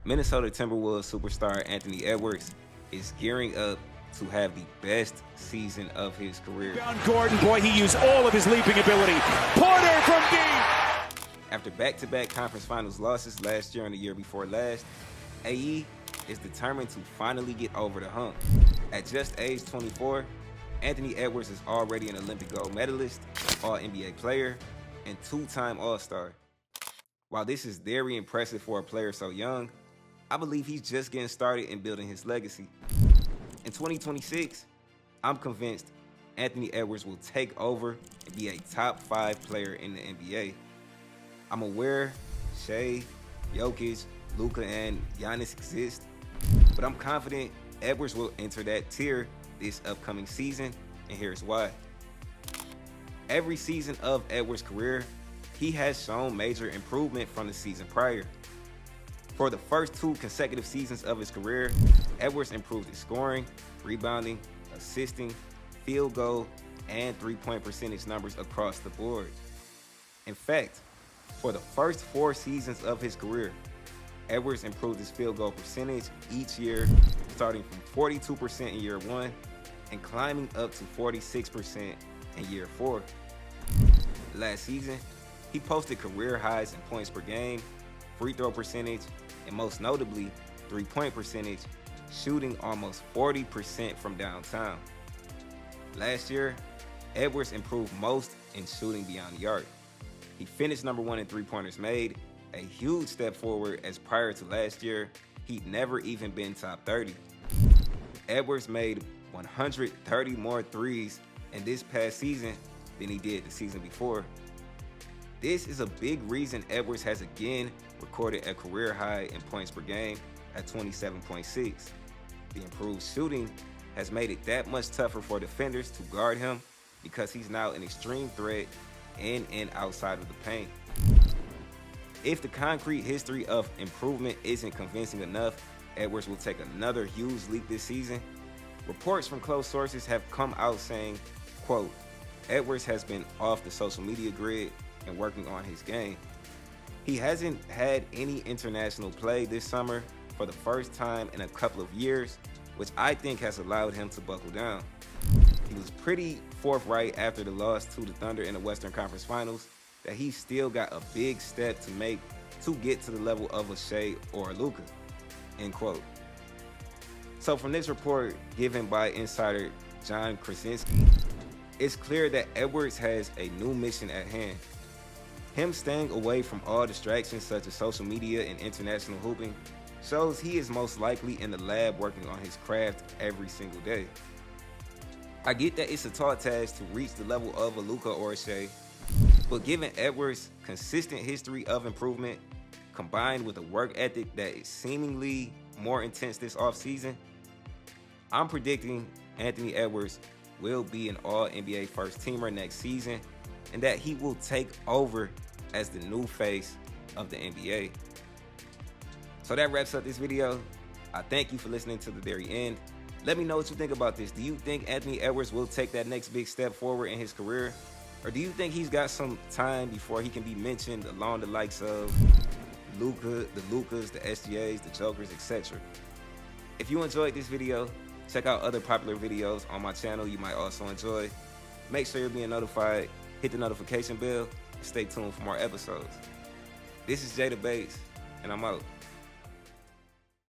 Minnesota Timberwolves superstar Anthony Edwards is gearing up to have the best season of his career. Down Gordon, boy, he used all of his leaping ability. Porter from deep. After back-to-back conference finals losses last year and the year before last, AE is determined to finally get over the hump. At just age 24, Anthony Edwards is already an Olympic gold medalist, All-NBA player, and two-time All-Star. While this is very impressive for a player so young, I believe he's just getting started in building his legacy. In 2026, I'm convinced Anthony Edwards will take over and be a top 5 player in the NBA. I'm aware Shai, Jokic, Luka, and Giannis exist, but I'm confident Edwards will enter that tier this upcoming season, and here's why. Every season of Edwards' career, he has shown major improvement from the season prior. For the first 2 consecutive seasons of his career, Edwards improved his scoring, rebounding, assisting, field goal, and three-point percentage numbers across the board. In fact, for the first 4 seasons of his career, Edwards improved his field goal percentage each year, starting from 42% in year 1 and climbing up to 46% in year 4. Last season, he posted career highs in points per game, free throw percentage, and most notably, three-point percentage, shooting almost 40% from downtown. Last year, Edwards improved most in shooting beyond the arc. He finished number 1 in three-pointers made, a huge step forward as prior to last year, he'd never even been top 30. Edwards made 130 more threes in this past season than he did the season before. This is a big reason Edwards has again recorded a career high in points per game at 27.6. The improved shooting has made it that much tougher for defenders to guard him because he's now an extreme threat in and outside of the paint. If the concrete history of improvement isn't convincing enough, Edwards will take another huge leap this season. Reports from close sources have come out saying, quote, Edwards has been off the social media grid and working on his game. He hasn't had any international play this summer for the first time in a couple of years, which I think has allowed him to buckle down. He was pretty forthright after the loss to the Thunder in the Western Conference Finals that he still got a big step to make to get to the level of a Shai or a Luka, end quote. So from this report given by insider John Krasinski, it's clear that Edwards has a new mission at hand. Him staying away from all distractions such as social media and international hooping shows he is most likely in the lab working on his craft every single day. I get that it's a tall task to reach the level of a Luka or a Shai, but given Edwards' consistent history of improvement, combined with a work ethic that is seemingly more intense this offseason, I'm predicting Anthony Edwards will be an All-NBA first-teamer next season and that he will take over as the new face of the NBA. So that wraps up this video. I thank you for listening to the very end. Let me know what you think about this. Do you think Anthony Edwards will take that next big step forward in his career? Or do you think he's got some time before he can be mentioned along the likes of Luka, the Lukas, the SGAs, the Jokers, etc.? If you enjoyed this video, check out other popular videos on my channel you might also enjoy. Make sure you're being notified, hit the notification bell, and stay tuned for more episodes. This is Jay the Bass, and I'm out.